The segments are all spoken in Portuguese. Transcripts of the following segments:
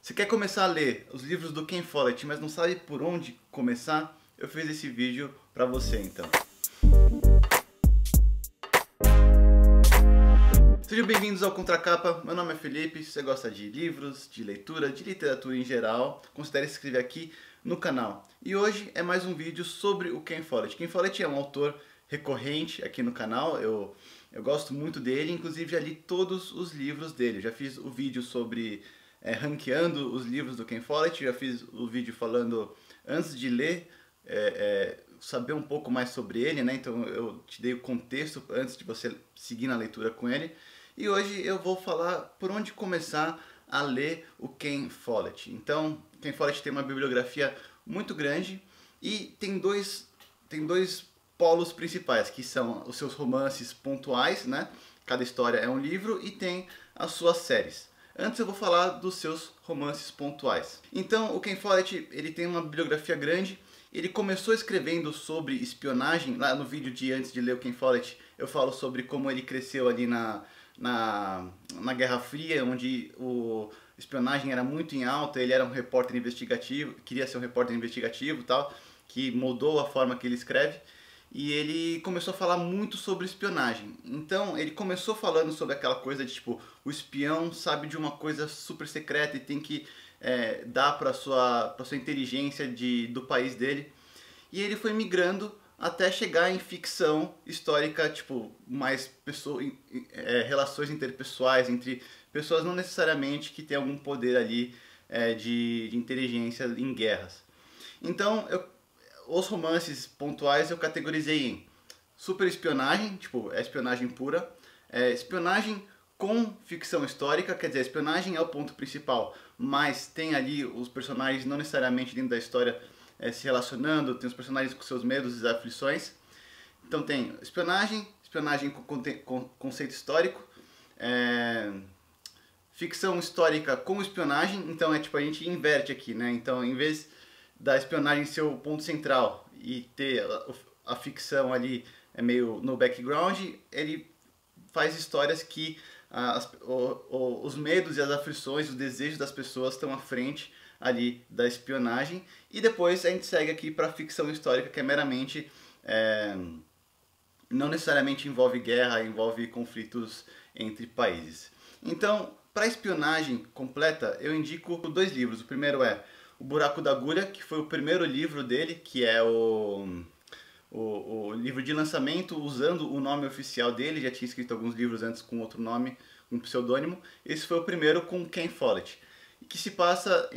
Você quer começar a ler os livros do Ken Follett, mas não sabe por onde começar? Eu fiz esse vídeo para você então. Sejam bem-vindos ao Contracapa, meu nome é Felipe. Se você gosta de livros, de leitura, de literatura em geral, considere se inscrever aqui no canal. E hoje é mais um vídeo sobre o Ken Follett. Ken Follett é um autor recorrente aqui no canal, eu gosto muito dele, inclusive já li todos os livros dele. Já fiz o vídeo sobre ranqueando os livros do Ken Follett, já fiz o vídeo falando antes de ler, saber um pouco mais sobre ele, né? Então eu te dei o contexto antes de você seguir na leitura com ele. E hoje eu vou falar por onde começar a ler o Ken Follett. Então, Ken Follett tem uma bibliografia muito grande e tem dois polos principais, que são os seus romances pontuais, né? Cada história é um livro, e tem as suas séries. Antes eu vou falar dos seus romances pontuais. Então, o Ken Follett, ele tem uma bibliografia grande. Ele começou escrevendo sobre espionagem. Lá no vídeo de antes de ler o Ken Follett, eu falo sobre como ele cresceu ali na Guerra Fria, onde a espionagem era muito em alta. Ele era um repórter investigativo, queria ser um repórter investigativo e tal, que mudou a forma que ele escreve. E ele começou a falar muito sobre espionagem. Então ele começou falando sobre aquela coisa de tipo, o espião sabe de uma coisa super secreta e tem que dar para sua inteligência do país dele. E ele foi migrando até chegar em ficção histórica, tipo, mais relações interpessoais entre pessoas, não necessariamente que tem algum poder ali de inteligência em guerras. Então os romances pontuais eu categorizei em super espionagem, tipo, espionagem pura, espionagem com ficção histórica, quer dizer, espionagem é o ponto principal, mas tem ali os personagens não necessariamente dentro da história se relacionando, tem os personagens com seus medos e aflições. Então tem espionagem com conceito histórico, ficção histórica com espionagem. Então tipo, a gente inverte aqui, né? Então em vez da espionagem ser o ponto central e ter a ficção ali meio no background, ele faz histórias que os medos e as aflições, os desejos das pessoas estão à frente ali da espionagem. E depois a gente segue aqui para a ficção histórica, que é meramente não necessariamente envolve guerra, envolve conflitos entre países. Então, para espionagem completa, eu indico dois livros. O primeiro é O Buraco da Agulha, que foi o primeiro livro dele, que é o livro de lançamento usando o nome oficial dele. Já tinha escrito alguns livros antes com outro nome, um pseudônimo. Esse foi o primeiro com Ken Follett, que se passa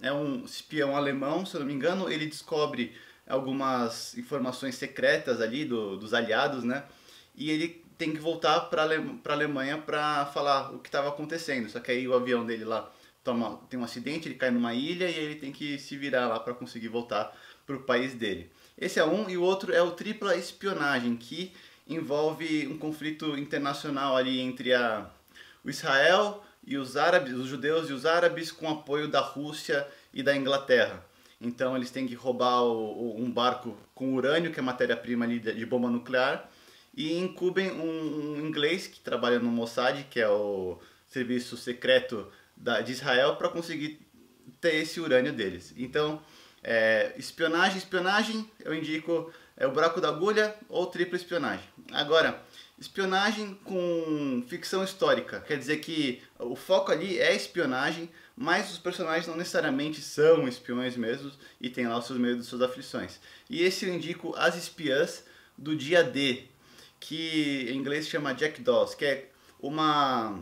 é um espião alemão, se eu não me engano. Ele descobre algumas informações secretas ali dos aliados, né? E ele tem que voltar para a Alemanha para falar o que estava acontecendo. Só que aí o avião dele lá tem um acidente, ele cai numa ilha e ele tem que se virar lá para conseguir voltar para o país dele. Esse é um, e o outro é o Tripla Espionagem, que envolve um conflito internacional ali entre o Israel e os árabes, os judeus e os árabes, com apoio da Rússia e da Inglaterra. Então eles têm que roubar um barco com urânio, que é matéria-prima ali de bomba nuclear, e incumbem um inglês que trabalha no Mossad, que é o serviço secreto de Israel, para conseguir ter esse urânio deles. Então, espionagem, eu indico O Buraco da Agulha ou Tripla Espionagem. Agora, espionagem com ficção histórica, quer dizer que o foco ali é espionagem, mas os personagens não necessariamente são espiões mesmo e tem lá os seus medos e suas aflições. E esse eu indico As Espiãs do Dia D, que em inglês chama Jackdaws, que é uma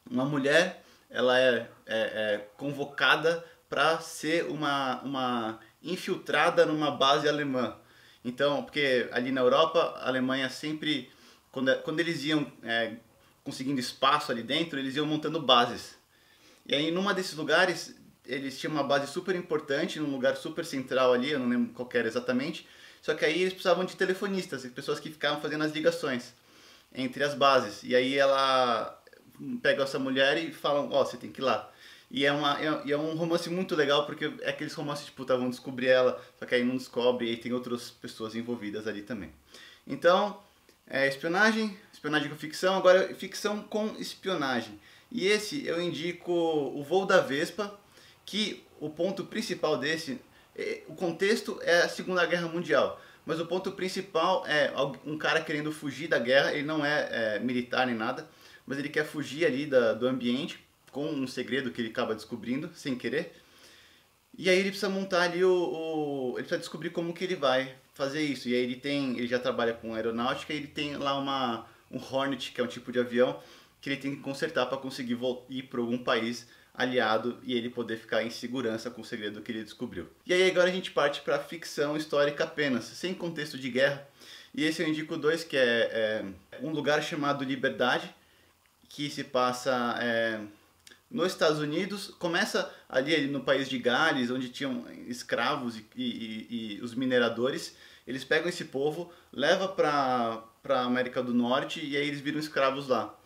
mulher. Ela é convocada para ser uma infiltrada numa base alemã. Então, porque ali na Europa, a Alemanha sempre, quando eles iam conseguindo espaço ali dentro, eles iam montando bases. E aí, numa desses lugares, eles tinham uma base super importante, num lugar super central ali, eu não lembro qual era exatamente. Só que aí eles precisavam de telefonistas, pessoas que ficavam fazendo as ligações entre as bases. E aí ela pega essa mulher e falam, você tem que ir lá. E é um romance muito legal, porque é aqueles romances tipo, vão descobrir ela, só que aí não descobre, e aí tem outras pessoas envolvidas ali também. Então, espionagem com ficção. Agora, ficção com espionagem. E esse eu indico O Voo da Vespa, que o ponto principal desse, o contexto é a Segunda Guerra Mundial, mas o ponto principal é um cara querendo fugir da guerra. Ele não é militar nem nada, mas ele quer fugir ali do ambiente com um segredo que ele acaba descobrindo sem querer. E aí ele precisa montar ali ele precisa descobrir como que ele vai fazer isso. E aí ele já trabalha com aeronáutica e ele tem lá um Hornet, que é um tipo de avião que ele tem que consertar para conseguir ir para algum país aliado e ele poder ficar em segurança com o segredo que ele descobriu. E aí agora a gente parte para ficção histórica apenas, sem contexto de guerra. E esse eu indico dois, que é Um Lugar Chamado Liberdade, que se passa nos Estados Unidos. Começa ali no país de Gales, onde tinham escravos e os mineradores. Eles pegam esse povo, levam para a América do Norte e aí eles viram escravos lá.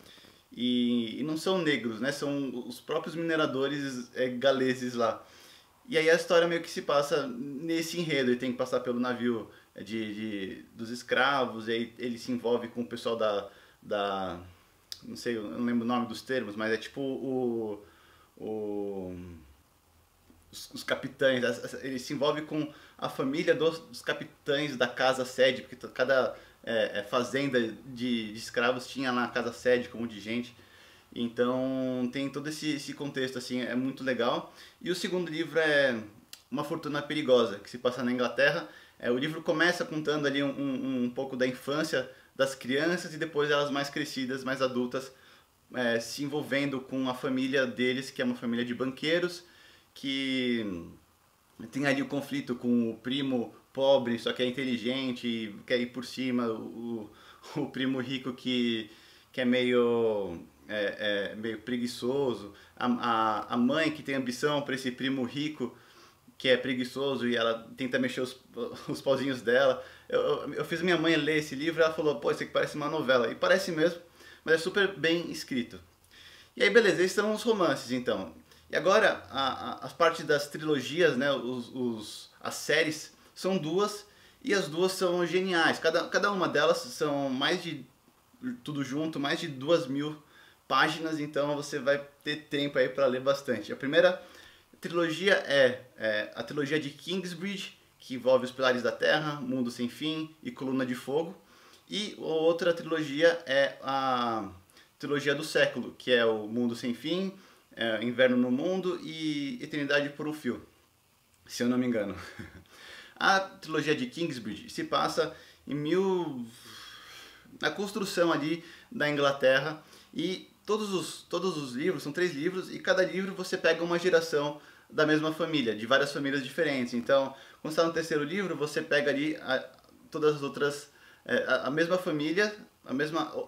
E não são negros, né? São os próprios mineradores galeses lá. E aí a história meio que se passa nesse enredo. Ele tem que passar pelo navio dos escravos, e aí ele se envolve com o pessoal não sei, eu não lembro o nome dos termos, mas é tipo os capitães. Ele se envolve com a família dos capitães da casa sede, porque cada fazenda de escravos tinha lá a casa sede com um monte de gente. Então tem todo esse contexto, assim, é muito legal. E o segundo livro é Uma Fortuna Perigosa, que se passa na Inglaterra. O livro começa contando ali um pouco da infância das crianças e depois elas mais crescidas, mais adultas, se envolvendo com a família deles, que é uma família de banqueiros, que tem ali o conflito com o primo pobre, só que é inteligente e quer ir por cima, o primo rico que é meio preguiçoso, a mãe que tem ambição para esse primo rico que é preguiçoso e ela tenta mexer os pauzinhos dela. Eu fiz minha mãe ler esse livro e ela falou, pô, isso aqui parece uma novela. E parece mesmo, mas é super bem escrito. E aí, beleza, esses são os romances, então. E agora, as partes das trilogias, né, as séries, são duas, e as duas são geniais. Cada uma delas são tudo junto, mais de 2.000 páginas, então você vai ter tempo aí para ler bastante. A primeira trilogia é a trilogia de Kingsbridge, que envolve Os Pilares da Terra, Mundo Sem Fim e Coluna de Fogo. E a outra trilogia é a trilogia do século, que é o Mundo Sem Fim, Inverno no Mundo e Eternidade por um Fio, se eu não me engano. A trilogia de Kingsbridge se passa na construção ali da Inglaterra, e todos os livros, são 3 livros, e cada livro você pega uma geração da mesma família, de várias famílias diferentes. Então, quando você está no terceiro livro, você pega ali todas as outras, a mesma família,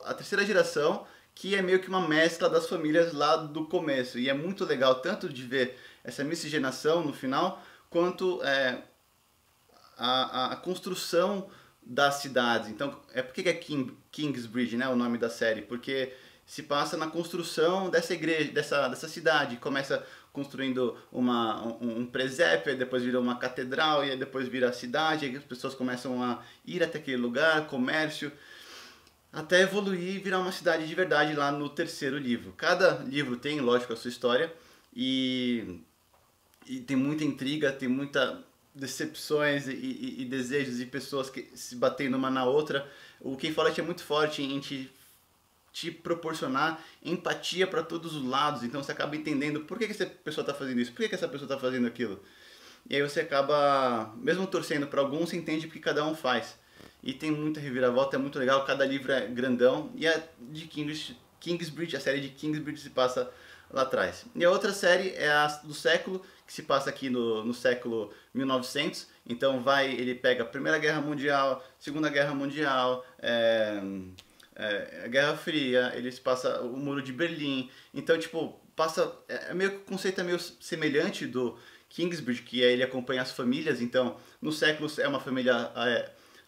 a terceira geração, que é meio que uma mescla das famílias lá do começo. E é muito legal tanto de ver essa miscigenação no final, quanto a construção das cidades. Então, por que é Kingsbridge, né, o nome da série? Porque se passa na construção dessa igreja, dessa cidade. Começa construindo um presépio, depois vira uma catedral, e depois vira a cidade, e as pessoas começam a ir até aquele lugar, comércio, até evoluir e virar uma cidade de verdade lá no terceiro livro. Cada livro tem, lógico, a sua história, e tem muita intriga, tem muita decepções e desejos de pessoas que se batendo uma na outra. O Ken Follett é muito forte em te proporcionar empatia para todos os lados, então você acaba entendendo por que essa pessoa está fazendo isso, por que essa pessoa está fazendo aquilo. E aí você acaba, mesmo torcendo para alguns, você entende porque cada um faz. E tem muita reviravolta, é muito legal, cada livro é grandão, e a de Kingsbridge, a série de Kingsbridge se passa lá atrás. E a outra série é a do século, que se passa aqui no século 1900, então ele pega a Primeira Guerra Mundial, Segunda Guerra Mundial, a Guerra Fria, eles passam o Muro de Berlim. Então, tipo, o conceito é meio semelhante do Kingsbridge, que ele acompanha as famílias. Então, no século é uma família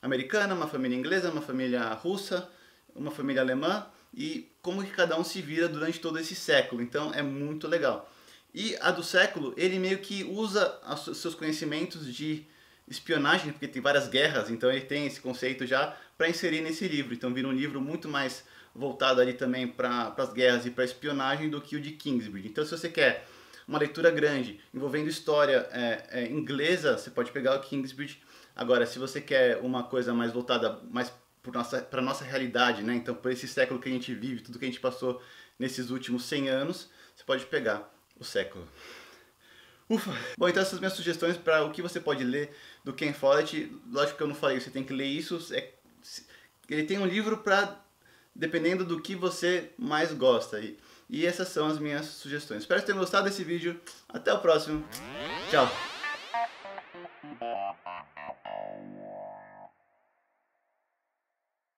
americana, uma família inglesa, uma família russa, uma família alemã, e como que cada um se vira durante todo esse século. Então, é muito legal. E a do século, ele meio que usa seus conhecimentos de espionagem, porque tem várias guerras, então ele tem esse conceito já para inserir nesse livro. Então vira um livro muito mais voltado ali também para as guerras e para espionagem do que o de Kingsbridge. Então se você quer uma leitura grande envolvendo história inglesa, você pode pegar o Kingsbridge. Agora, se você quer uma coisa mais voltada mais para a nossa realidade, né? Então por esse século que a gente vive, tudo que a gente passou nesses últimos 100 anos, você pode pegar o século. Ufa! Bom, então essas minhas sugestões para o que você pode ler do Ken Follett. Lógico que eu não falei, você tem que ler isso. Ele tem um livro para, dependendo do que você mais gosta. E essas são as minhas sugestões. Espero que tenham gostado desse vídeo. Até o próximo. Tchau!